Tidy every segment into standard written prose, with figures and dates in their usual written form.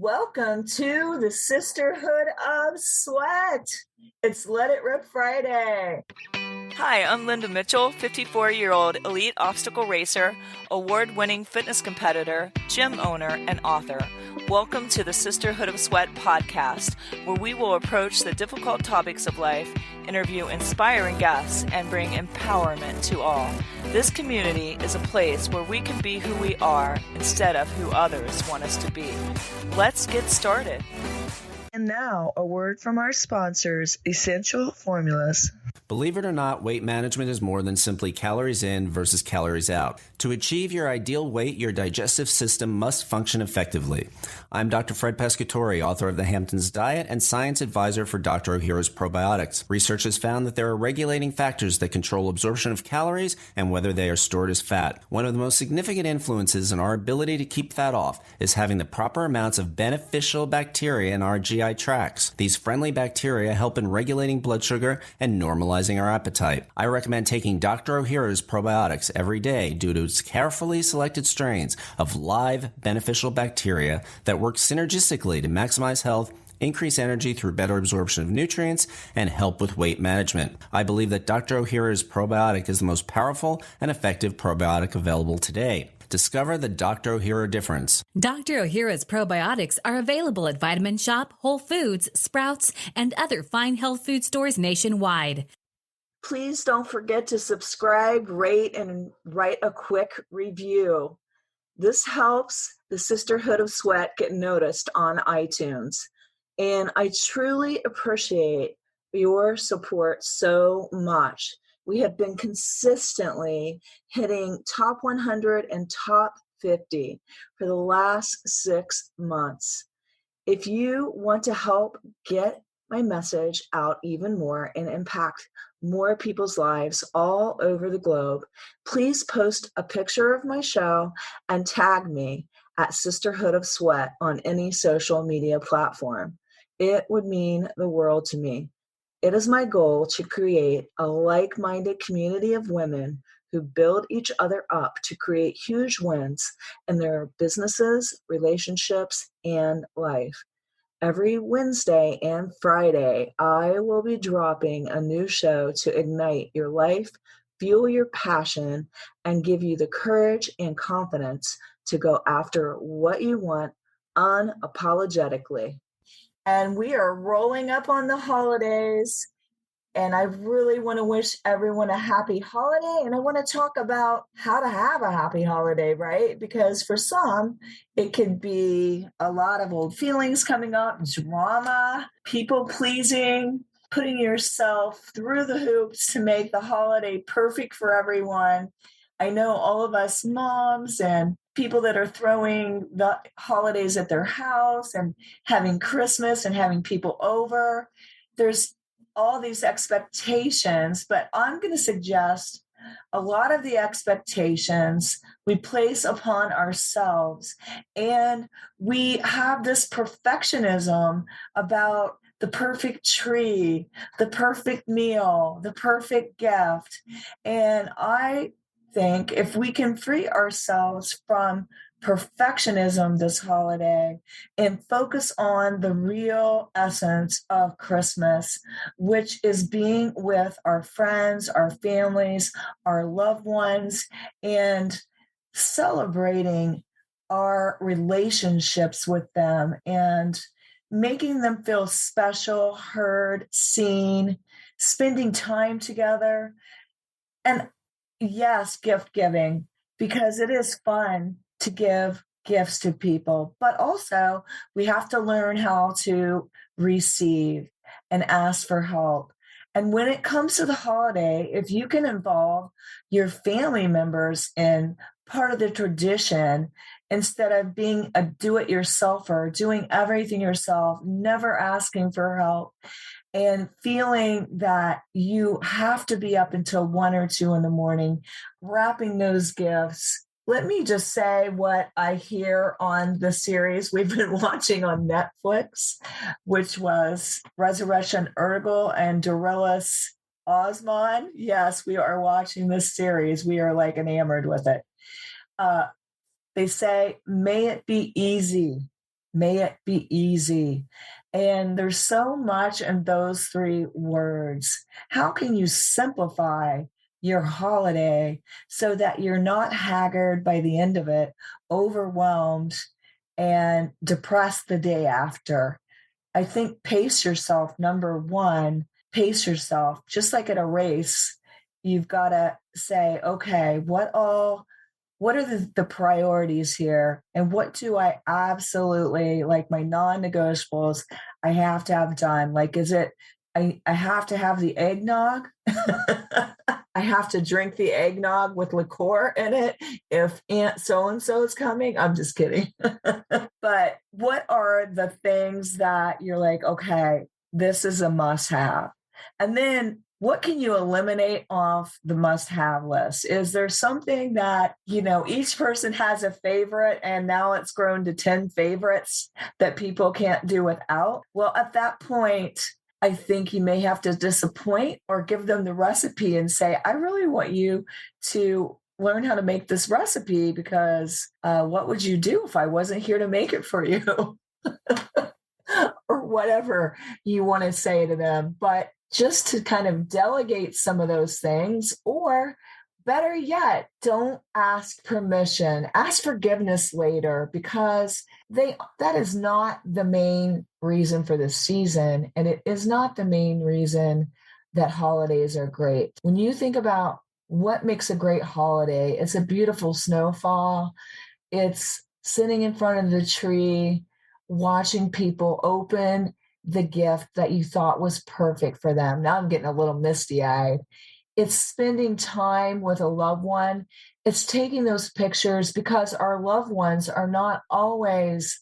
Welcome to the Sisterhood of Sweat. It's Let It Rip Friday. Hi, I'm Linda Mitchell, 54-year-old elite obstacle racer, award-winning fitness competitor, gym owner, and author. Welcome to the Sisterhood of Sweat podcast, where we will approach the difficult topics of life, interview inspiring guests, and bring empowerment to all. This community is a place where we can be who we are instead of who others want us to be. Let's get started. And now, a word from our sponsors, Essential Formulas. Believe it or not, weight management is more than simply calories in versus calories out. To achieve your ideal weight, your digestive system must function effectively. I'm Dr. Fred Pescatori, author of The Hamptons Diet and science advisor for Dr. Ohhira's Probiotics. Research has found that there are regulating factors that control absorption of calories and whether they are stored as fat. One of the most significant influences in our ability to keep fat off is having the proper amounts of beneficial bacteria in our GI tracts. These friendly bacteria help in regulating blood sugar and normalizing our appetite. I recommend taking Dr. Ohhira's Probiotics every day due to its carefully selected strains of live beneficial bacteria that work synergistically to maximize health, increase energy through better absorption of nutrients, and help with weight management. I believe that Dr. Ohhira's probiotic is the most powerful and effective probiotic available today. Discover the Dr. Ohhira difference. Dr. Ohhira's probiotics are available at Vitamin Shoppe, Whole Foods, Sprouts, and other fine health food stores nationwide. Please don't forget to subscribe, rate, and write a quick review. This helps the Sisterhood of Sweat get noticed on iTunes. And I truly appreciate your support so much. We have been consistently hitting top 100 and top 50 for the last 6 months. If you want to help get my message out even more and impact more people's lives all over the globe, please post a picture of my show and tag me at Sisterhood of Sweat on any social media platform. It would mean the world to me. It is my goal to create a like-minded community of women who build each other up to create huge wins in their businesses, relationships, and life. Every Wednesday and Friday, I will be dropping a new show to ignite your life, fuel your passion, and give you the courage and confidence to go after what you want unapologetically. And we are rolling up on the holidays, and I really want to wish everyone a happy holiday. And I want to talk about how to have a happy holiday, right? Because for some, it could be a lot of old feelings coming up, drama, people pleasing, putting yourself through the hoops to make the holiday perfect for everyone. I know all of us moms and people that are throwing the holidays at their house and having Christmas and having people over. There's all these expectations, but I'm going to suggest a lot of the expectations we place upon ourselves, and we have this perfectionism about the perfect tree, the perfect meal, the perfect gift. And I think if we can free ourselves from perfectionism this holiday and focus on the real essence of Christmas, which is being with our friends, our families, our loved ones, and celebrating our relationships with them and making them feel special, heard, seen, spending time together. And yes, gift giving, because it is fun to give gifts to people, but also we have to learn how to receive and ask for help. And when it comes to the holiday, if you can involve your family members in part of the tradition, instead of being a do-it-yourselfer, doing everything yourself, never asking for help, and feeling that you have to be up until 1 or 2 in the morning, wrapping those gifts. Let me just say what I hear on the series we've been watching on Netflix, which was Resurrection Urgal and Dorelis Osman. Yes, we are watching this series. We are like enamored with it. They say, may it be easy May it be easy. And there's so much in those three words. How can you simplify your holiday so that you're not haggard by the end of it, overwhelmed, and depressed the day after? I think pace yourself. Number one, pace yourself. Just like at a race, you've got to say, okay, what are the priorities here? And what do I absolutely, like my non-negotiables, I have to have done? Like, is it, I have to have the eggnog? I have to drink the eggnog with liqueur in it if Aunt so-and-so is coming. I'm just kidding. But what are the things that you're like, okay, this is a must-have? And then what can you eliminate off the must-have list? Is there something that, each person has a favorite and now it's grown to 10 favorites that people can't do without? Well, at that point, I think you may have to disappoint or give them the recipe and say, I really want you to learn how to make this recipe because what would you do if I wasn't here to make it for you? Or whatever you want to say to them. But just to kind of delegate some of those things, or better yet, don't ask permission. Ask forgiveness later, because that is not the main reason for this season. And it is not the main reason that holidays are great. When you think about what makes a great holiday, it's a beautiful snowfall. It's sitting in front of the tree, watching people open the gift that you thought was perfect for them. Now I'm getting a little misty-eyed. It's spending time with a loved one. It's taking those pictures, because our loved ones are not always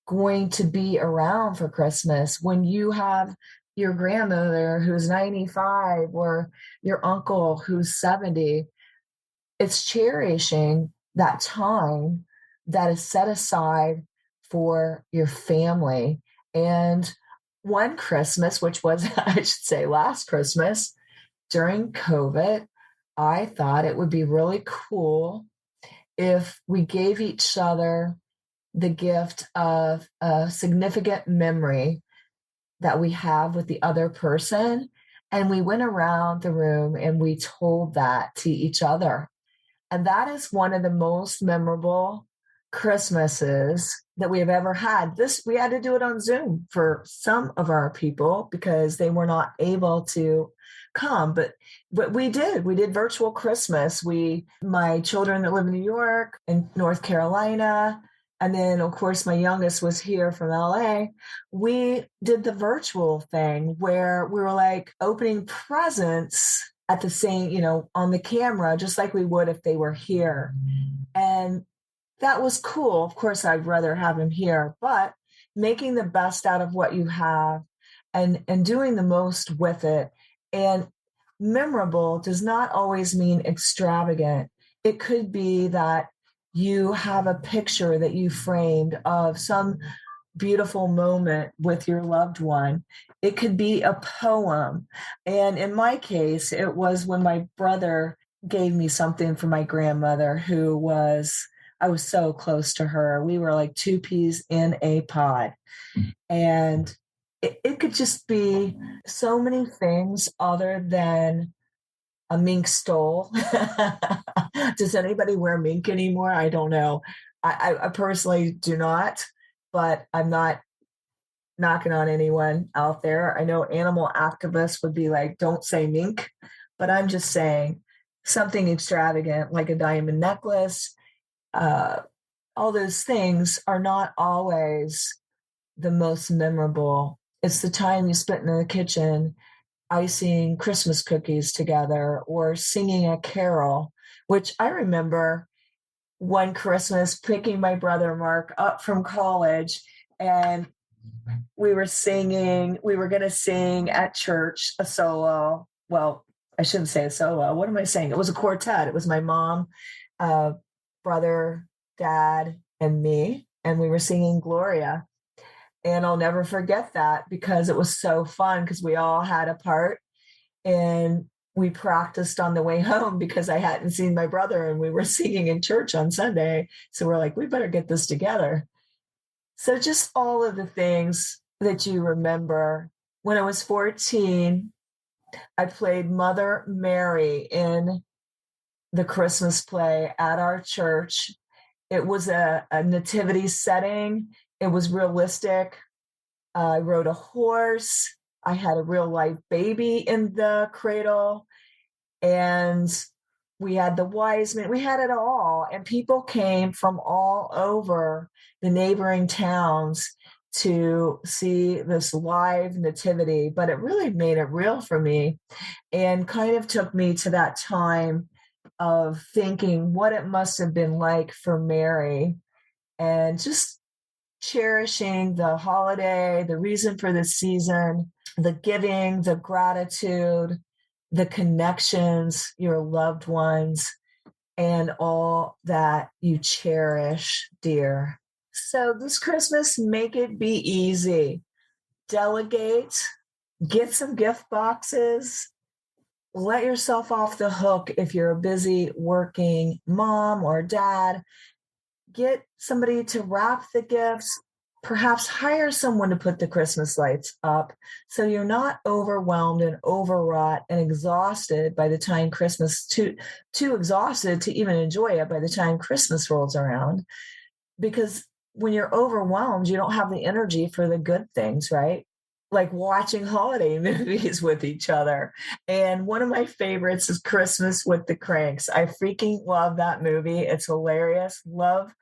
going to be around for Christmas. When you have your grandmother who's 95 or your uncle who's 70, it's cherishing that time that is set aside for your family. And one Christmas, which was, I should say, last Christmas during COVID, I thought it would be really cool if we gave each other the gift of a significant memory that we have with the other person. And we went around the room and we told that to each other. And that is one of the most memorable Christmases that we have ever had. We had to do it on Zoom for some of our people because they were not able to come, but we did virtual Christmas. My children that live in New York and North Carolina, and then of course my youngest was here from LA. We did the virtual thing where we were like opening presents at the same, on the camera, just like we would if they were here. And that was cool. Of course, I'd rather have him here, but making the best out of what you have and doing the most with it. And memorable does not always mean extravagant. It could be that you have a picture that you framed of some beautiful moment with your loved one. It could be a poem. And in my case, it was when my brother gave me something for my grandmother, I was so close to her. We were like two peas in a pod. And it could just be so many things other than a mink stole. Does anybody wear mink anymore? I don't know. I personally do not, but I'm not knocking on anyone out there. I know animal activists would be like, don't say mink, but I'm just saying something extravagant like a diamond necklace. All those things are not always the most memorable. It's the time you spent in the kitchen icing Christmas cookies together or singing a carol, which I remember one Christmas picking my brother Mark up from college, and we were going to sing at church a solo. Well, I shouldn't say a solo. What am I saying? It was a quartet. It was my mom, brother, dad, and me, and we were singing Gloria. And I'll never forget that because it was so fun because we all had a part, and we practiced on the way home because I hadn't seen my brother and we were singing in church on Sunday. So we're like, we better get this together. So just all of the things that you remember. When I was 14, I played Mother Mary in the Christmas play at our church. It was a nativity setting. It was realistic. I rode a horse. I had a real life baby in the cradle. And we had the wise men. We had it all. And people came from all over the neighboring towns to see this live nativity. But it really made it real for me and kind of took me to that time of thinking what it must have been like for Mary and just cherishing the holiday, the reason for the season, the giving, the gratitude, the connections, your loved ones, and all that you cherish, dear. So this Christmas, make it be easy. Delegate, get some gift boxes, let yourself off the hook if you're a busy working mom or dad. Get somebody to wrap the gifts, perhaps hire someone to put the Christmas lights up so you're not overwhelmed and overwrought and exhausted by the time Christmas, too exhausted to even enjoy it by the time Christmas rolls around. Because when you're overwhelmed, you don't have the energy for the good things, right? Like watching holiday movies with each other. And one of my favorites is Christmas with the Cranks. I freaking love that movie. It's hilarious. Love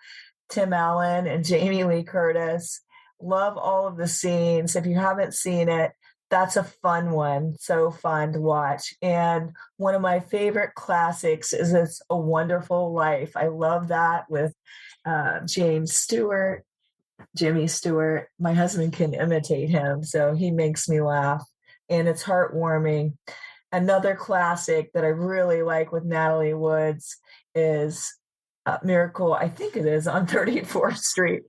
Tim Allen and Jamie Lee Curtis. Love all of the scenes. If you haven't seen it, that's a fun one. So fun to watch. And one of my favorite classics is It's a Wonderful Life. I love that with James Stewart, Jimmy Stewart. My husband can imitate him, so he makes me laugh. And it's heartwarming. Another classic that I really like with Natalie Woods is Miracle, I think it is, on 34th Street.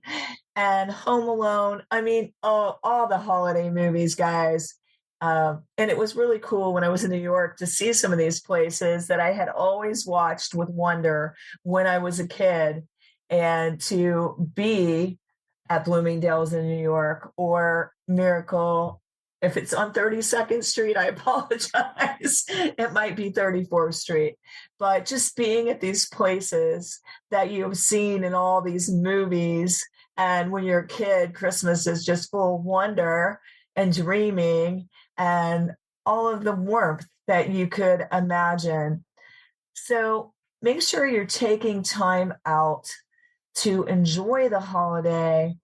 And Home Alone. I mean, all the holiday movies, guys. And it was really cool when I was in New York to see some of these places that I had always watched with wonder when I was a kid, and to be at Bloomingdale's in New York or Miracle. If it's on 32nd Street, I apologize. It might be 34th Street. But just being at these places that you've seen in all these movies. And when you're a kid, Christmas is just full of wonder and dreaming and all of the warmth that you could imagine. So make sure you're taking time out to enjoy the holiday.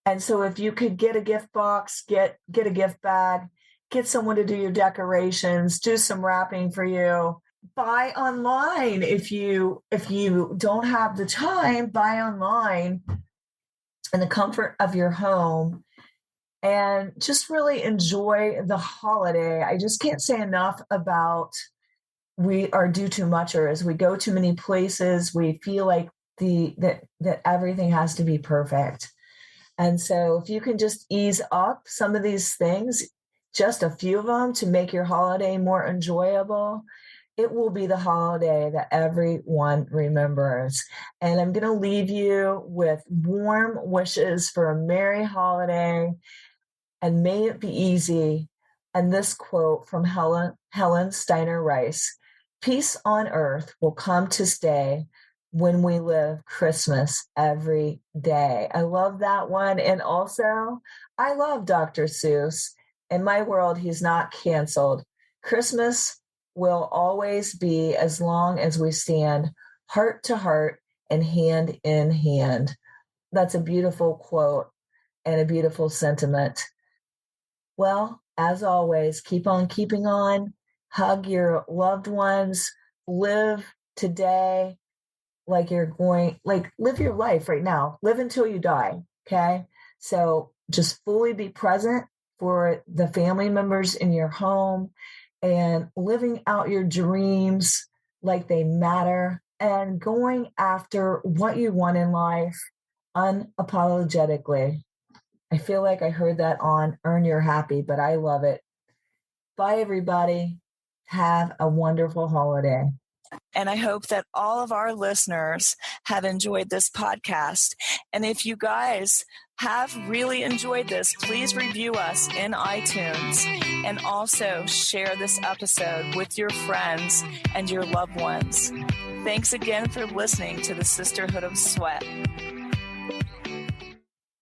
And so if you could get a gift box, get a gift bag, get someone to do your decorations, do some wrapping for you. Buy online. If you don't have the time, buy online in the comfort of your home and just really enjoy the holiday. I just can't say enough about we are do too much, or as we go too many places, we feel like that everything has to be perfect. And so if you can just ease up some of these things, just a few of them to make your holiday more enjoyable, it will be the holiday that everyone remembers. And I'm going to leave you with warm wishes for a merry holiday, and may it be easy. And this quote from Helen Steiner Rice: "Peace on earth will come to stay when we live Christmas every day." I love that one. And also, I love Dr. Seuss. In my world, he's not canceled. Christmas will always be as long as we stand heart to heart and hand in hand. That's a beautiful quote and a beautiful sentiment. Well, as always, keep on keeping on. Hug your loved ones. Live today like live your life right now. Live until you die, okay? So just fully be present for the family members in your home and living out your dreams like they matter and going after what you want in life unapologetically. I feel like I heard that on Earn Your Happy, but I love it. Bye, everybody. Have a wonderful holiday. And I hope that all of our listeners have enjoyed this podcast. And if you guys have really enjoyed this, please review us in iTunes and also share this episode with your friends and your loved ones. Thanks again for listening to the Sisterhood of Sweat.